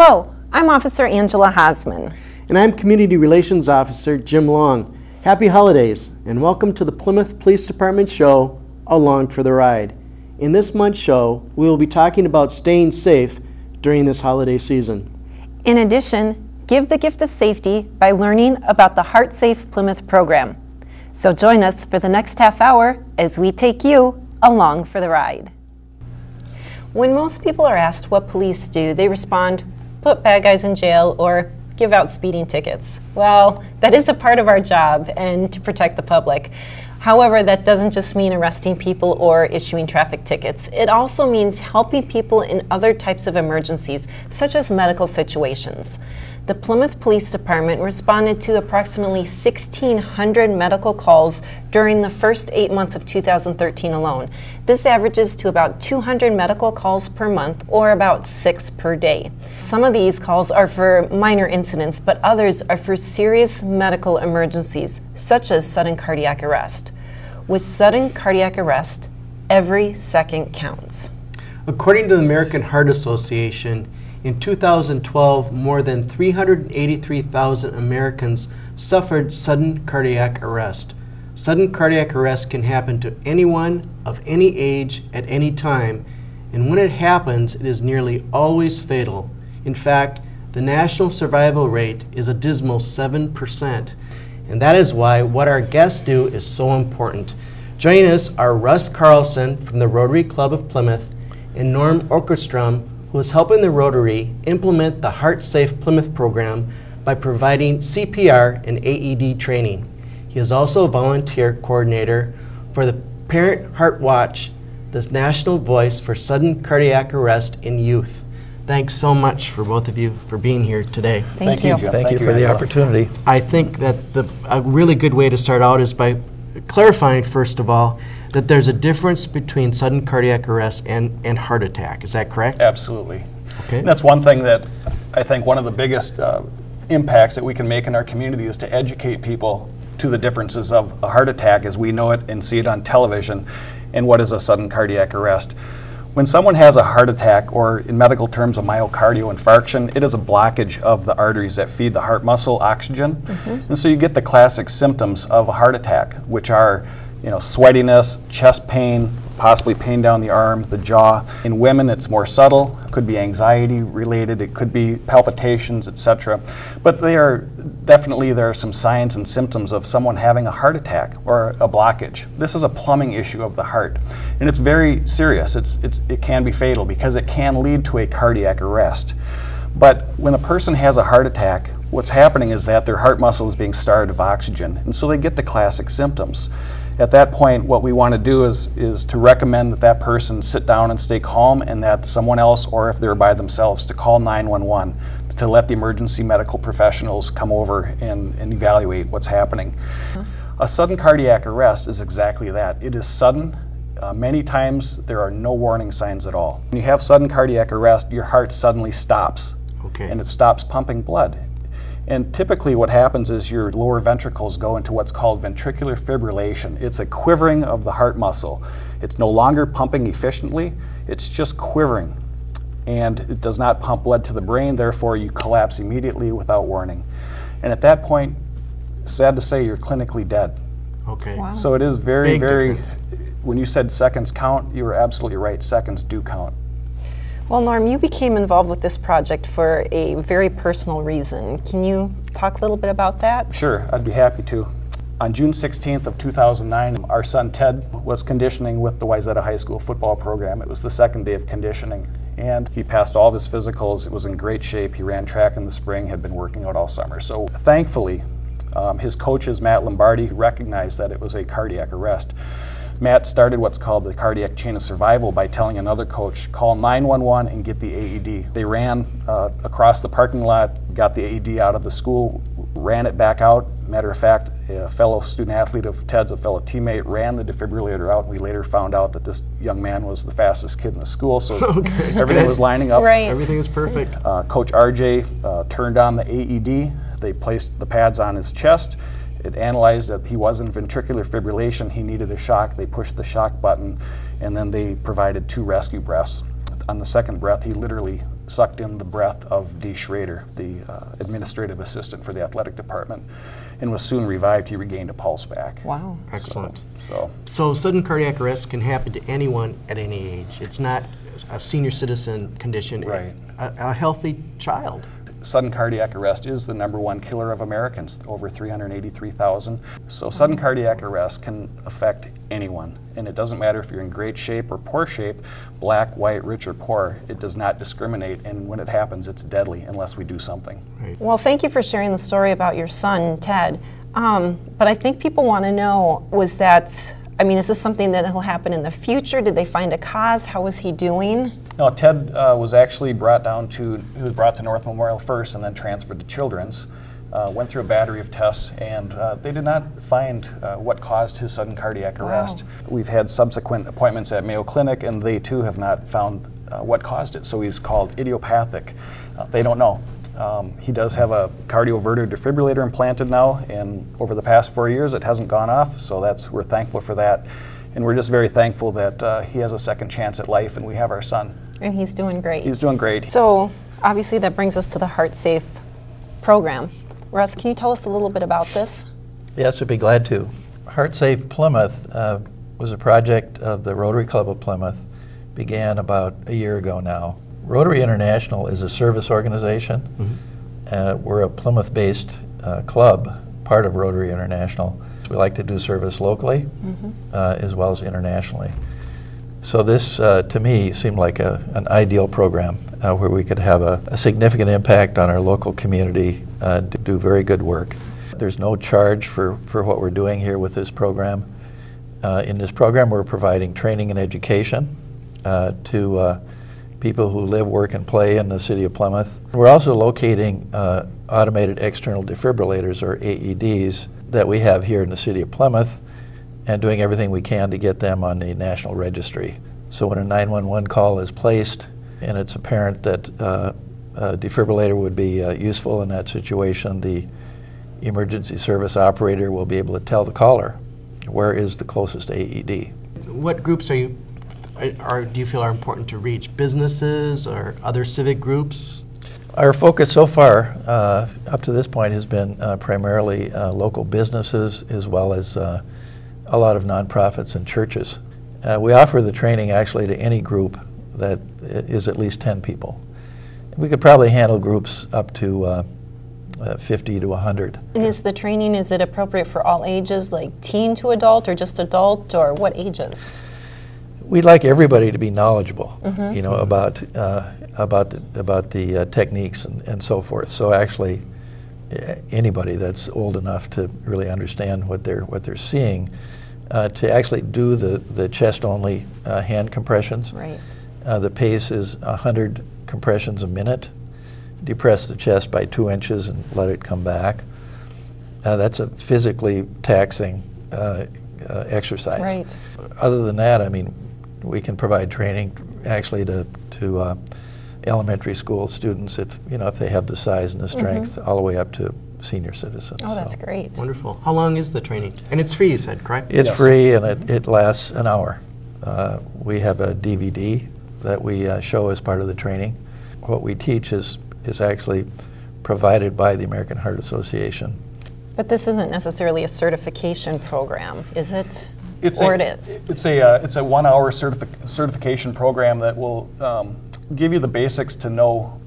Hello, I'm Officer Angela Haseman. And I'm Community Relations Officer Jim Long. Happy holidays and welcome to the Plymouth Police Department show, Along for the Ride. In this month's show, we will be talking about staying safe during this holiday season. In addition, give the gift of safety by learning about the Heart Safe Plymouth program. So join us for the next half hour as we take you along for the ride. When most people are asked what police do, they respond, put bad guys in jail or give out speeding tickets. Well, that is a part of our job and to protect the public. However, that doesn't just mean arresting people or issuing traffic tickets. It also means helping people in other types of emergencies, such as medical situations. The Plymouth Police Department responded to approximately 1,600 medical calls during the first 8 months of 2013 alone. This averages to about 200 medical calls per month, or about 6 per day. Some of these calls are for minor incidents, but others are for serious medical emergencies, such as sudden cardiac arrest. With sudden cardiac arrest, every second counts. According to the American Heart Association, in 2012, more than 383,000 Americans suffered sudden cardiac arrest. Sudden cardiac arrest can happen to anyone of any age at any time, and when it happens, it is nearly always fatal. In fact, the national survival rate is a dismal 7%, and that is why what our guests do is so important. Joining us are Russ Carlson from the Rotary Club of Plymouth and Norm Orkestrom, who is helping the Rotary implement the Heart Safe Plymouth program by providing CPR and AED training. He is also a volunteer coordinator for the Parent Heart Watch, the national voice for sudden cardiac arrest in youth. Thanks so much for both of you for being here today. Thank you. Jim. Thank you for the opportunity. I think that a really good way to start out is by clarifying, first of all, that there's a difference between sudden cardiac arrest and heart attack. Is that correct? Absolutely. Okay. And that's one thing that I think one of the biggest impacts that we can make in our community is to educate people to the differences of a heart attack as we know it and see it on television and what is a sudden cardiac arrest. When someone has a heart attack, or in medical terms a myocardial infarction, it is a blockage of the arteries that feed the heart muscle oxygen. And so you get the classic symptoms of a heart attack, which are sweatiness, chest pain, possibly pain down the arm, the jaw. In women, it's more subtle. It could be anxiety related. It could be palpitations, etc. But there are some signs and symptoms of someone having a heart attack or a blockage. This is a plumbing issue of the heart, and it's very serious. It can be fatal because it can lead to a cardiac arrest. But when a person has a heart attack, what's happening is that their heart muscle is being starved of oxygen, and so they get the classic symptoms. At that point, what we want to do is to recommend that that person sit down and stay calm, and that someone else, or if they're by themselves, to call 911 to let the emergency medical professionals come over and evaluate what's happening. A sudden cardiac arrest is exactly that. It is sudden. Many times there are no warning signs at all. When you have sudden cardiac arrest, your heart suddenly stops, and it stops pumping blood. And typically what happens is your lower ventricles go into what's called ventricular fibrillation. It's a quivering of the heart muscle. It's no longer pumping efficiently, it's just quivering. And it does not pump blood to the brain, therefore you collapse immediately without warning. And at that point, sad to say, you're clinically dead. Okay. Wow. So it is very, Big when you said seconds count, you were absolutely right, seconds do count. Well, Norm, you became involved with this project for a very personal reason. Can you talk a little bit about that? Sure, I'd be happy to. On June 16th of 2009, our son Ted was conditioning with the Wayzata High School football program. It was the second day of conditioning, and he passed all of his physicals. It was in great shape. He ran track in the spring, had been working out all summer. So thankfully, his coaches, Matt Lombardi, recognized that it was a cardiac arrest. Matt started what's called the cardiac chain of survival by telling another coach, call 911 and get the AED. They ran across the parking lot, got the AED out of the school, ran it back out. Matter of fact, a fellow student athlete of Ted's, a fellow teammate, ran the defibrillator out. We later found out that this young man was the fastest kid in the school, so everything was lining up. Right. Everything was perfect. Coach RJ turned on the AED. They placed the pads on his chest. It analyzed that he was in ventricular fibrillation. He needed a shock. They pushed the shock button, and then they provided 2 rescue breaths. On the second breath, he literally sucked in the breath of Dee Schrader, the administrative assistant for the athletic department, and was soon revived. He regained a pulse back. Wow. Excellent. So sudden cardiac arrest can happen to anyone at any age. It's not a senior citizen condition. Right. A healthy child. sudden cardiac arrest is the #1 killer of Americans, over 383,000. So sudden cardiac arrest can affect anyone, and it doesn't matter if you're in great shape or poor shape, black, white, rich, or poor. It does not discriminate, and when it happens, it's deadly unless we do something. Right. Well, thank you for sharing the story about your son, Ted. But I think people want to know, is this something that will happen in the future? Did they find a cause? How was he doing? No, Ted was actually brought to North Memorial first and then transferred to Children's. Went through a battery of tests, and they did not find what caused his sudden cardiac arrest. Wow. We've had subsequent appointments at Mayo Clinic, and they too have not found what caused it. So he's called idiopathic. They don't know. He does have a cardioverter defibrillator implanted now, and over the past 4 years it hasn't gone off, so we're thankful for that. And we're just very thankful that he has a second chance at life, and we have our son. And he's doing great. He's doing great. So obviously that brings us to the Heart Safe program. Russ, can you tell us a little bit about this? Yes, I'd be glad to. Heart Safe Plymouth was a project of the Rotary Club of Plymouth, began about a year ago now. Rotary International is a service organization. Mm-hmm. We're a Plymouth-based club, part of Rotary International. We like to do service locally, mm-hmm. As well as internationally. So this, to me, seemed like an ideal program where we could have a significant impact on our local community, to do very good work. There's no charge for what we're doing here with this program. In this program, we're providing training and education to people who live, work, and play in the city of Plymouth. We're also locating automated external defibrillators, or AEDs, that we have here in the city of Plymouth, and doing everything we can to get them on the national registry. So when a 911 call is placed and it's apparent that a defibrillator would be useful in that situation, the emergency service operator will be able to tell the caller where is the closest AED. What groups do you feel are important to reach? Businesses or other civic groups? Our focus so far, up to this point, has been primarily local businesses, as well as a lot of nonprofits and churches. We offer the training actually to any group that is at least 10 people. We could probably handle groups up to 50 to 100. And is the training, is it appropriate for all ages, like teen to adult, or just adult, or what ages? We'd like everybody to be knowledgeable, mm-hmm. you know, about the techniques and so forth. So actually, anybody that's old enough to really understand what they're seeing, to actually do the chest-only hand compressions. Right. The pace is 100 compressions a minute. Depress the chest by 2 inches and let it come back. That's a physically taxing exercise. Right. Other than that, I mean, we can provide training actually to elementary school students if they have the size and the strength, mm-hmm. all the way up to senior citizens. Oh, that's great. Wonderful. How long is the training? And it's free, you said, correct? It's Yes. free, and it lasts an hour. We have a DVD that we show as part of the training. What we teach is actually provided by the American Heart Association. But this isn't necessarily a certification program, is it? It is? It's a 1-hour certification program that will give you the basics to know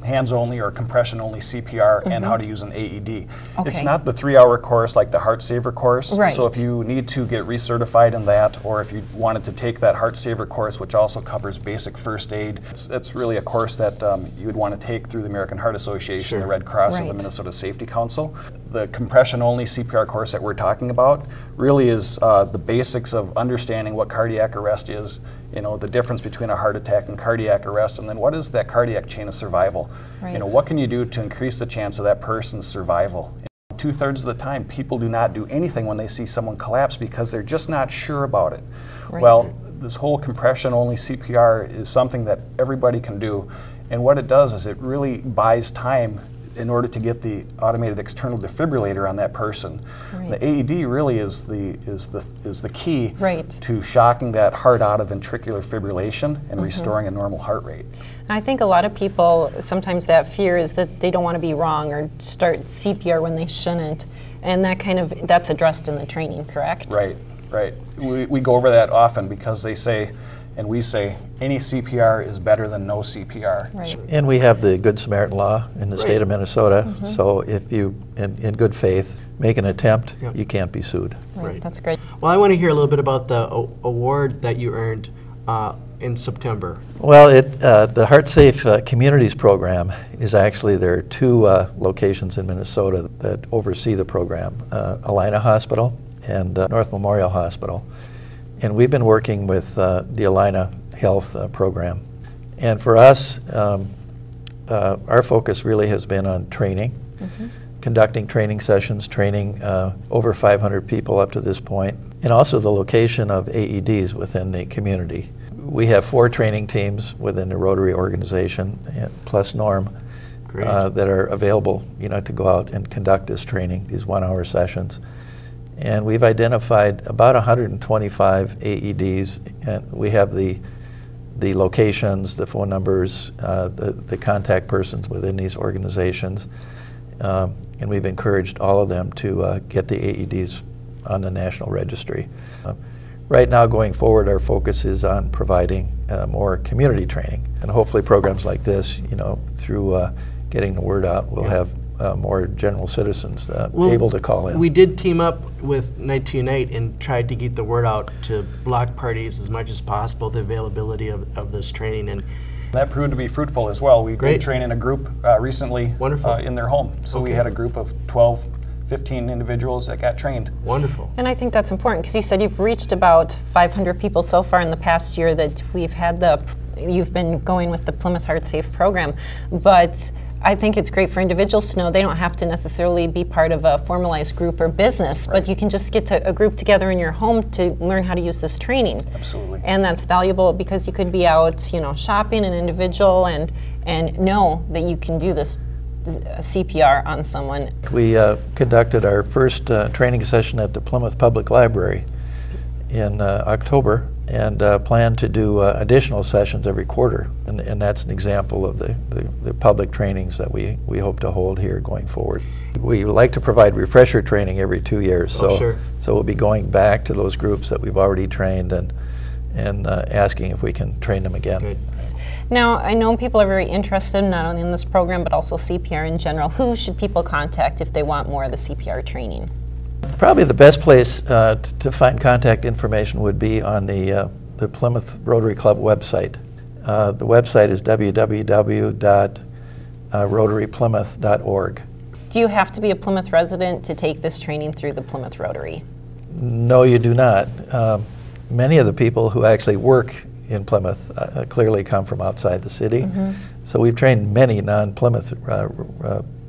hands-only or compression-only CPR, mm-hmm. and how to use an AED. Okay. It's not the 3-hour course like the Heart Saver course. Right. So if you need to get recertified in that, or if you wanted to take that Heart Saver course, which also covers basic first aid, it's really a course that you would want to take through the American Heart Association, Sure. the Red Cross, or the Right. Minnesota Safety Council. The compression-only CPR course that we're talking about really is the basics of understanding what cardiac arrest is, the difference between a heart attack and cardiac arrest, and then what is that cardiac chain of survival? Right. What can you do to increase the chance of that person's survival? 2/3 of the time, people do not do anything when they see someone collapse because they're just not sure about it. Right. Well, this whole compression-only CPR is something that everybody can do, and what it does is it really buys time in order to get the automated external defibrillator on that person. Right. The AED really is the key Right. to shocking that heart out of ventricular fibrillation and restoring a normal heart rate. I think a lot of people, sometimes that fear is that they don't want to be wrong or start CPR when they shouldn't, and that's addressed in the training, correct? Right, right. We go over that often because they say, and we say, any CPR is better than no CPR. Right. And we have the Good Samaritan law in the state of Minnesota, so if you, in good faith, make an attempt, Yep. you can't be sued. Right. That's great. Well, I want to hear a little bit about the award that you earned in September. Well, the Heart Safe Communities program is actually, there are two locations in Minnesota that oversee the program, Alina Hospital and North Memorial Hospital. And we've been working with the Alina Health program. And for us, our focus really has been on training, conducting training sessions, training over 500 people up to this point, and also the location of AEDs within the community. We have 4 training teams within the Rotary organization, plus Norm, that are available, to go out and conduct this training, these 1-hour sessions. And we've identified about 125 AEDs, and we have the locations, the phone numbers, the contact persons within these organizations, and we've encouraged all of them to get the AEDs on the National Registry. Right now, going forward, our focus is on providing more community training, and hopefully programs like this, through getting the word out, we'll have more general citizens able to call in. We did team up with Night to Unite and tried to get the word out to block parties as much as possible, the availability of this training. And that proved to be fruitful as well. We did train in a group recently in their home. So we had a group of 12, 15 individuals that got trained. Wonderful. And I think that's important because you said you've reached about 500 people so far in the past year that you've been going with the Plymouth Heart Safe program. But I think it's great for individuals to know they don't have to necessarily be part of a formalized group or business, but you can just get a group together in your home to learn how to use this training. Absolutely. And that's valuable because you could be out, shopping an individual and know that you can do this CPR on someone. We conducted our first training session at the Plymouth Public Library in October, and plan to do additional sessions every quarter, and that's an example of the public trainings that we hope to hold here going forward. We like to provide refresher training every 2 years, so we'll be going back to those groups that we've already trained and asking if we can train them again. Good. Now, I know people are very interested not only in this program but also CPR in general. Who should people contact if they want more of the CPR training? Probably the best place to find contact information would be on the Plymouth Rotary Club website. The website is www.rotaryplymouth.org. Do you have to be a Plymouth resident to take this training through the Plymouth Rotary? No, you do not. Many of the people who actually work in Plymouth clearly come from outside the city. So we've trained many non-Plymouth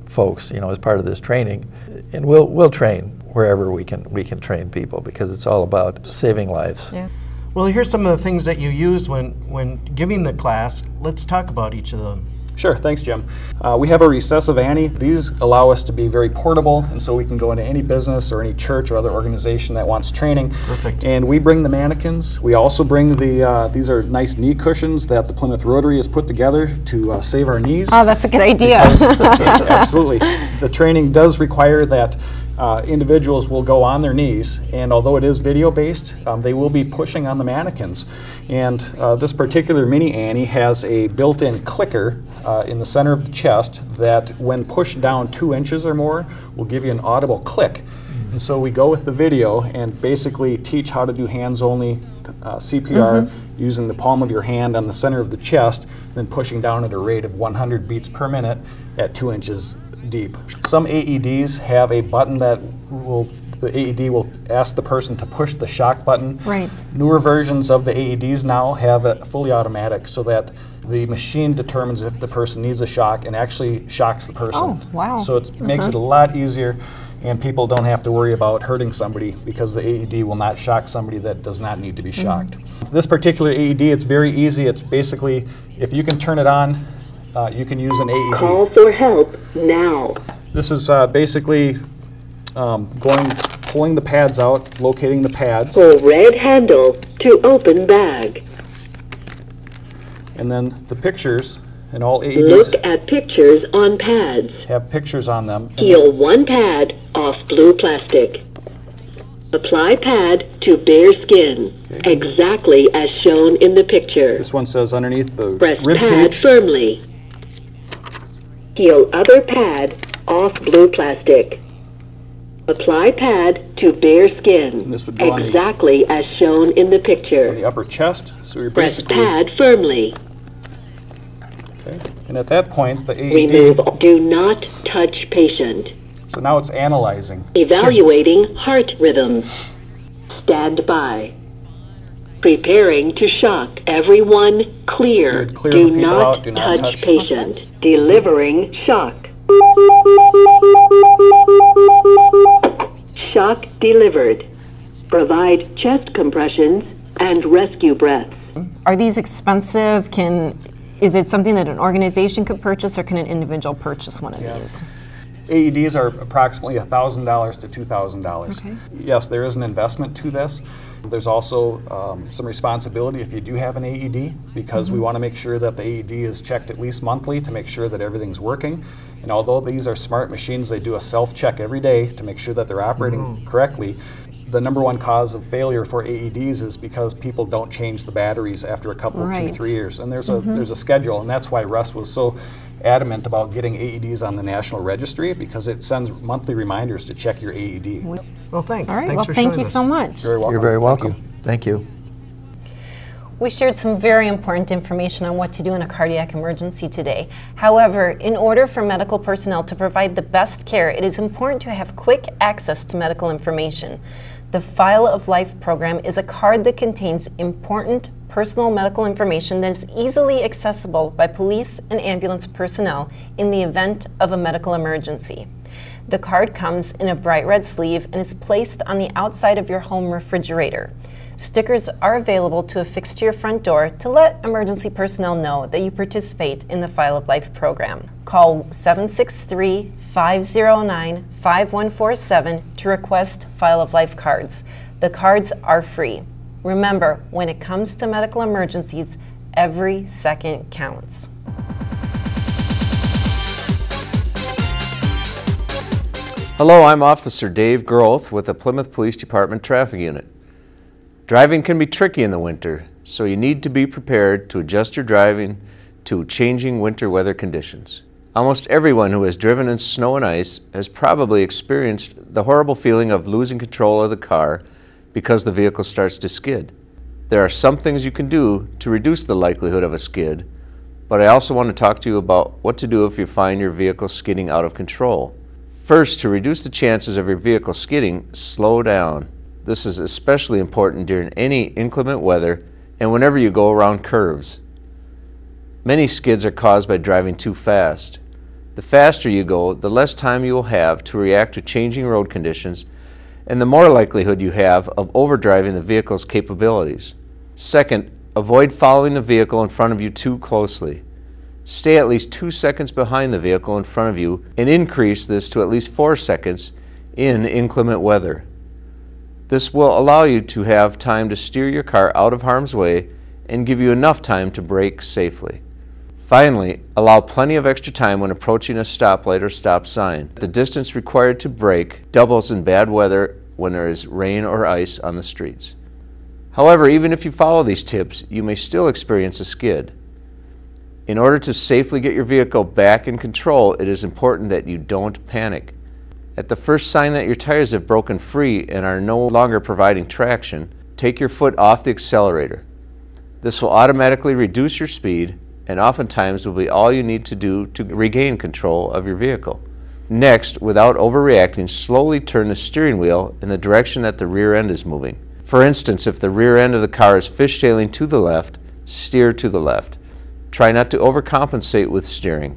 folks, as part of this training, and we'll train wherever we can train people because it's all about saving lives. Yeah. Well, here's some of the things that you use when giving the class. Let's talk about each of them. Sure, thanks Jim. We have a recessive Annie. These allow us to be very portable, and so we can go into any business or any church or other organization that wants training. Perfect. And we bring the mannequins. We also bring these are nice knee cushions that the Plymouth Rotary has put together to save our knees. Oh, that's a good idea. Absolutely. The training does require that individuals will go on their knees, and although it is video-based, they will be pushing on the mannequins. And this particular Mini Annie has a built-in clicker in the center of the chest that, when pushed down 2 inches or more, will give you an audible click. And so we go with the video and basically teach how to do hands-only CPR using the palm of your hand on the center of the chest, then pushing down at a rate of 100 beats per minute at 2 inches deep. Some AEDs have a button that the AED will ask the person to push the shock button. Right. Newer versions of the AEDs now have it fully automatic so that the machine determines if the person needs a shock and actually shocks the person. Oh, wow. So it makes it a lot easier, and people don't have to worry about hurting somebody because the AED will not shock somebody that does not need to be shocked. This particular AED, it's very easy. It's basically, if you can turn it on, you can use an AED. Call for help now. This is basically pulling the pads out, locating the pads. Pull red handle to open bag. And then the pictures, and all Look AEDs at pictures on pads. have pictures on them. Peel one pad off blue plastic. Apply pad to bare skin, Okay. exactly as shown in the picture. This one says underneath the Press rib pad cage. firmly. Peel other pad off blue plastic. Apply pad to bare skin, This would go on the- exactly as shown in the On picture. the upper chest. So you're Press basically, pad firmly. okay. And at that point, the Remove. AED, Do not touch patient. so now it's analyzing. Evaluating heart rhythm. Stand by. Preparing to shock. Everyone clear. Good. Clear Do the people not out. Do not touch touch. patient. Delivering shock. Shock delivered. Provide chest compressions and rescue breaths. Are these expensive? Is it something that an organization could purchase, or can an individual purchase one of these? AEDs are approximately $1,000 to $2,000. Okay. Yes, there is an investment to this. There's also some responsibility if you do have an AED, because we want to make sure that the AED is checked at least monthly to make sure that everything's working. And although these are smart machines, they do a self-check every day to make sure that they're operating correctly. The number one cause of failure for AEDs is because people don't change the batteries after a couple, Right. 2-3 years. And there's a schedule, and that's why Russ was so adamant about getting AEDs on the National Registry, because it sends monthly reminders to check your AED. Well, thanks. All right, Thanks well, for thank showing you us. so much. You're very welcome. You're very Thank welcome. you. Thank you. We shared some very important information on what to do in a cardiac emergency today. However, in order for medical personnel to provide the best care, it is important to have quick access to medical information. The File of Life program is a card that contains important personal medical information that is easily accessible by police and ambulance personnel in the event of a medical emergency. The card comes in a bright red sleeve and is placed on the outside of your home refrigerator. Stickers are available to affix to your front door to let emergency personnel know that you participate in the File of Life program. Call 763-509-5147 to request File of Life cards. The cards are free. Remember, when it comes to medical emergencies, every second counts. Hello, I'm Officer Dave Groth with the Plymouth Police Department Traffic Unit. Driving can be tricky in the winter, so you need to be prepared to adjust your driving to changing winter weather conditions. Almost everyone who has driven in snow and ice has probably experienced the horrible feeling of losing control of the car because the vehicle starts to skid. There are some things you can do to reduce the likelihood of a skid, but I also want to talk to you about what to do if you find your vehicle skidding out of control. First, to reduce the chances of your vehicle skidding, slow down. This is especially important during any inclement weather and whenever you go around curves. Many skids are caused by driving too fast. The faster you go, the less time you will have to react to changing road conditions, and the more likelihood you have of overdriving the vehicle's capabilities. Second, avoid following the vehicle in front of you too closely. Stay at least 2 seconds behind the vehicle in front of you and increase this to at least 4 seconds in inclement weather. This will allow you to have time to steer your car out of harm's way and give you enough time to brake safely. Finally, allow plenty of extra time when approaching a stoplight or stop sign. The distance required to brake doubles in bad weather when there is rain or ice on the streets. However, even if you follow these tips, you may still experience a skid. In order to safely get your vehicle back in control, it is important that you don't panic. At the first sign that your tires have broken free and are no longer providing traction, take your foot off the accelerator. This will automatically reduce your speed and oftentimes will be all you need to do to regain control of your vehicle. Next, without overreacting, slowly turn the steering wheel in the direction that the rear end is moving. For instance, if the rear end of the car is fishtailing to the left, steer to the left. Try not to overcompensate with steering.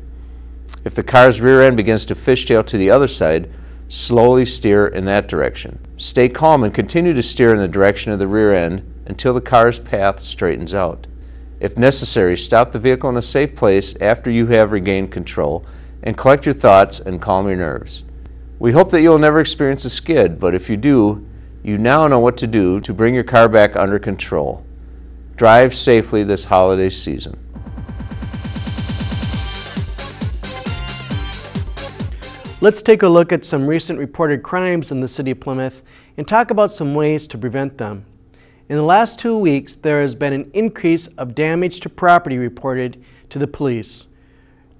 If the car's rear end begins to fishtail to the other side, slowly steer in that direction. Stay calm and continue to steer in the direction of the rear end until the car's path straightens out. If necessary, stop the vehicle in a safe place after you have regained control and collect your thoughts and calm your nerves. We hope that you'll never experience a skid, but if you do, you now know what to do to bring your car back under control. Drive safely this holiday season. Let's take a look at some recent reported crimes in the City of Plymouth and talk about some ways to prevent them. In the last 2 weeks, there has been an increase of damage to property reported to the police.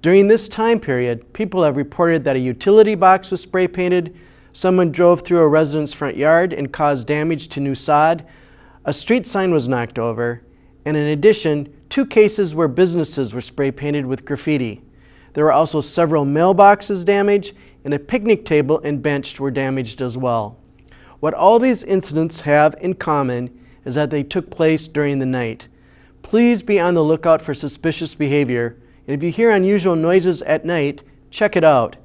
During this time period, people have reported that a utility box was spray painted, someone drove through a resident's front yard and caused damage to new sod, a street sign was knocked over, and in addition, 2 cases where businesses were spray painted with graffiti. There were also several mailboxes damaged, and a picnic table and bench were damaged as well. What all these incidents have in common is that they took place during the night. Please be on the lookout for suspicious behavior, and if you hear unusual noises at night, check it out.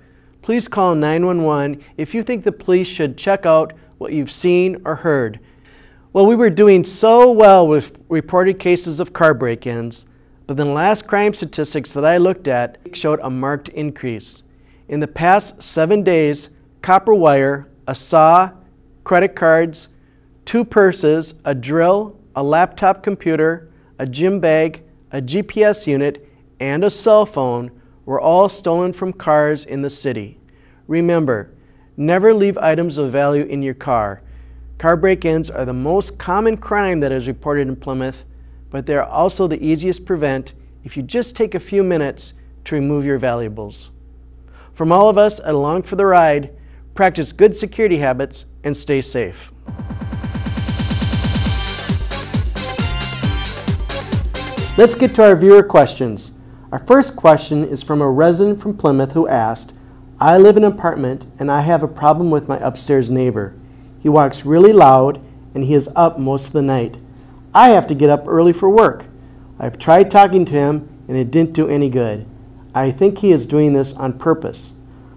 Please call 911 if you think the police should check out what you've seen or heard. Well, we were doing so well with reported cases of car break-ins, but the last crime statistics that I looked at showed a marked increase. In the past 7 days, copper wire, a saw, credit cards, 2 purses, a drill, a laptop computer, a gym bag, a GPS unit, and a cell phone were all stolen from cars in the city. Remember, never leave items of value in your car. Car break-ins are the most common crime that is reported in Plymouth, but they are also the easiest to prevent if you just take a few minutes to remove your valuables. From all of us at Along for the Ride, practice good security habits and stay safe. Let's get to our viewer questions. Our first question is from a resident from Plymouth who asked, I live in an apartment and I have a problem with my upstairs neighbor. He walks really loud and he is up most of the night. I have to get up early for work. I've tried talking to him and it didn't do any good. I think he is doing this on purpose.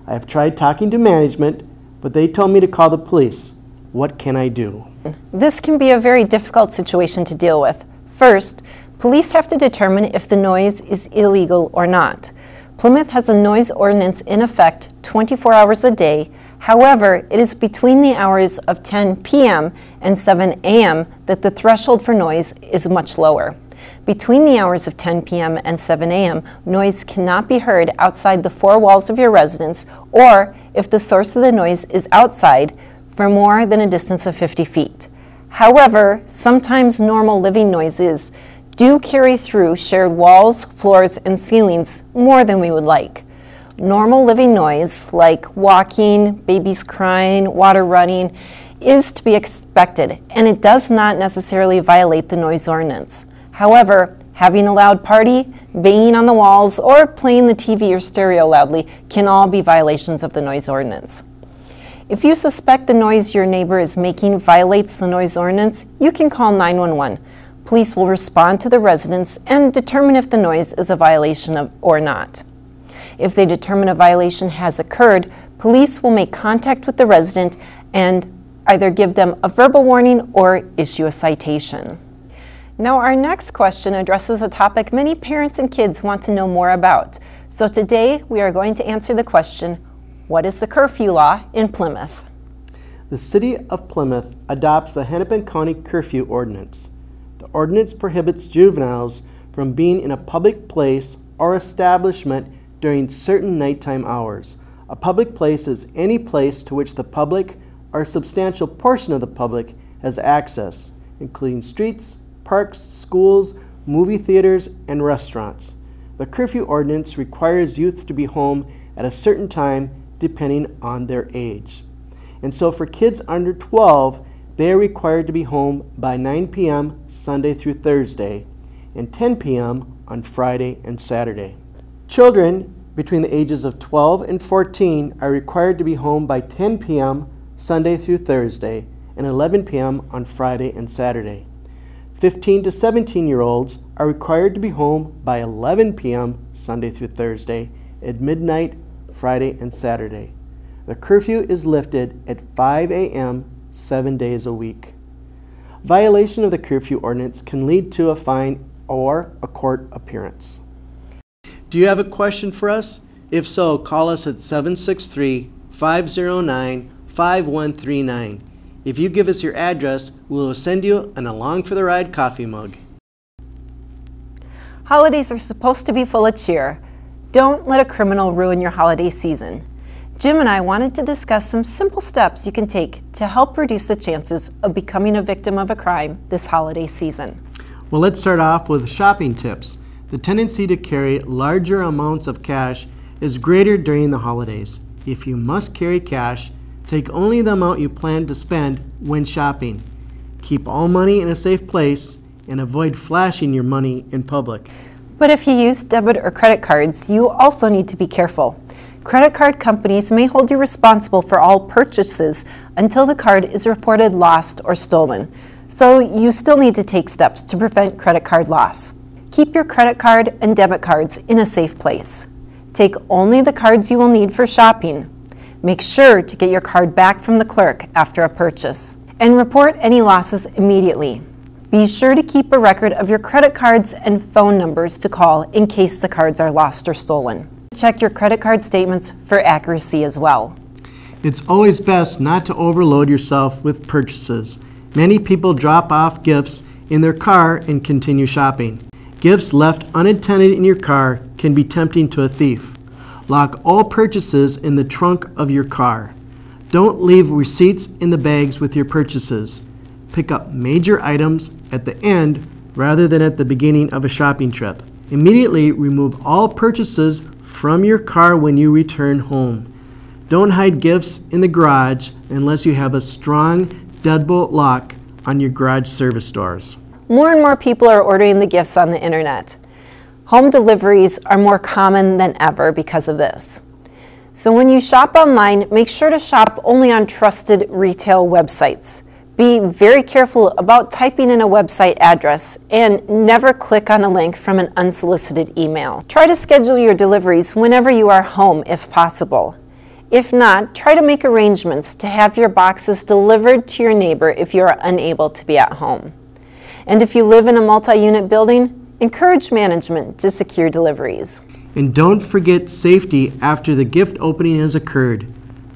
I have tried talking to management, but they told me to call the police. What can I do? This can be a very difficult situation to deal with. First, police have to determine if the noise is illegal or not. Plymouth has a noise ordinance in effect 24 hours a day. However, it is between the hours of 10 p.m. and 7 a.m. that the threshold for noise is much lower. Between the hours of 10 p.m. and 7 a.m., noise cannot be heard outside the 4 walls of your residence, or if the source of the noise is outside for more than a distance of 50 feet. However, sometimes normal living noises do carry through shared walls, floors, and ceilings more than we would like. Normal living noise, like walking, babies crying, water running, is to be expected, and it does not necessarily violate the noise ordinance. However, having a loud party, banging on the walls, or playing the TV or stereo loudly can all be violations of the noise ordinance. If you suspect the noise your neighbor is making violates the noise ordinance, you can call 911. Police will respond to the residents and determine if the noise is a violation or not. If they determine a violation has occurred, police will make contact with the resident and either give them a verbal warning or issue a citation. Now, our next question addresses a topic many parents and kids want to know more about. So today we are going to answer the question, what is the curfew law in Plymouth? The City of Plymouth adopts the Hennepin County Curfew Ordinance. The ordinance prohibits juveniles from being in a public place or establishment during certain nighttime hours. A public place is any place to which the public or a substantial portion of the public has access, including streets, parks, schools, movie theaters, and restaurants. The curfew ordinance requires youth to be home at a certain time depending on their age. And so for kids under 12, they are required to be home by 9 p.m. Sunday through Thursday and 10 p.m. on Friday and Saturday. Children between the ages of 12 and 14 are required to be home by 10 p.m. Sunday through Thursday and 11 p.m. on Friday and Saturday. 15 to 17-year-olds are required to be home by 11 p.m. Sunday through Thursday, at midnight Friday and Saturday. The curfew is lifted at 5 a.m. 7 days a week. Violation of the curfew ordinance can lead to a fine or a court appearance. Do you have a question for us? If so, call us at 763-509-5139. If you give us your address, we will send you an Along for the Ride coffee mug. Holidays are supposed to be full of cheer. Don't let a criminal ruin your holiday season. Jim and I wanted to discuss some simple steps you can take to help reduce the chances of becoming a victim of a crime this holiday season. Well, let's start off with shopping tips. The tendency to carry larger amounts of cash is greater during the holidays. If you must carry cash, take only the amount you plan to spend when shopping. Keep all money in a safe place and avoid flashing your money in public. But if you use debit or credit cards, you also need to be careful. Credit card companies may hold you responsible for all purchases until the card is reported lost or stolen. So you still need to take steps to prevent credit card loss. Keep your credit card and debit cards in a safe place. Take only the cards you will need for shopping. Make sure to get your card back from the clerk after a purchase. And report any losses immediately. Be sure to keep a record of your credit cards and phone numbers to call in case the cards are lost or stolen. Check your credit card statements for accuracy as well. It's always best not to overload yourself with purchases. Many people drop off gifts in their car and continue shopping. Gifts left unattended in your car can be tempting to a thief. Lock all purchases in the trunk of your car. Don't leave receipts in the bags with your purchases. Pick up major items at the end rather than at the beginning of a shopping trip. Immediately remove all purchases from your car when you return home. Don't hide gifts in the garage unless you have a strong deadbolt lock on your garage service doors. More and more people are ordering the gifts on the internet. Home deliveries are more common than ever because of this. So when you shop online, make sure to shop only on trusted retail websites. Be very careful about typing in a website address and never click on a link from an unsolicited email. Try to schedule your deliveries whenever you are home if possible. If not, try to make arrangements to have your boxes delivered to your neighbor if you are unable to be at home. And if you live in a multi-unit building, encourage management to secure deliveries. And don't forget safety after the gift opening has occurred.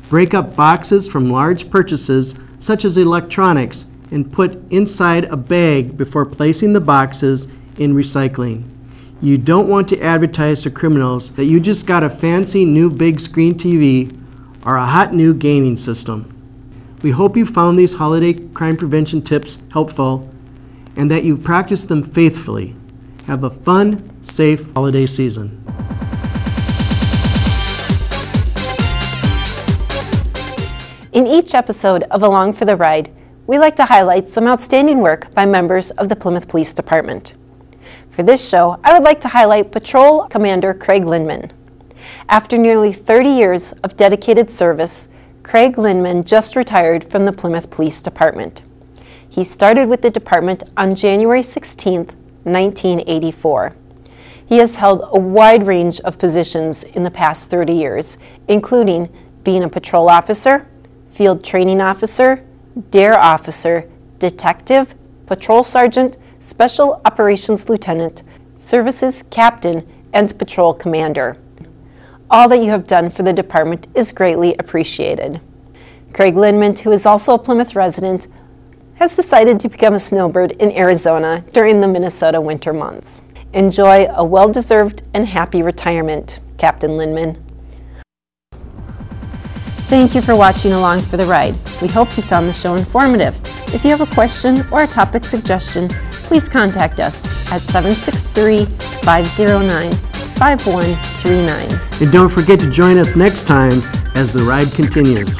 Break up boxes from large purchases such as electronics and put inside a bag before placing the boxes in recycling. You don't want to advertise to criminals that you just got a fancy new big screen TV or a hot new gaming system. We hope you found these holiday crime prevention tips helpful and that you've practiced them faithfully. Have a fun, safe holiday season. In each episode of Along for the Ride, we like to highlight some outstanding work by members of the Plymouth Police Department. For this show, I would like to highlight Patrol Commander Craig Lindman. After nearly 30 years of dedicated service, Craig Lindman just retired from the Plymouth Police Department. He started with the department on January 16, 1984. He has held a wide range of positions in the past 30 years, including being a patrol officer, field training officer, DARE officer, detective, patrol sergeant, special operations lieutenant, services captain, and patrol commander. All that you have done for the department is greatly appreciated. Craig Lindman, who is also a Plymouth resident, has decided to become a snowbird in Arizona during the Minnesota winter months. Enjoy a well-deserved and happy retirement, Captain Lindman. Thank you for watching Along for the Ride. We hope you found the show informative. If you have a question or a topic suggestion, please contact us at 763-509-5139. And don't forget to join us next time as the ride continues.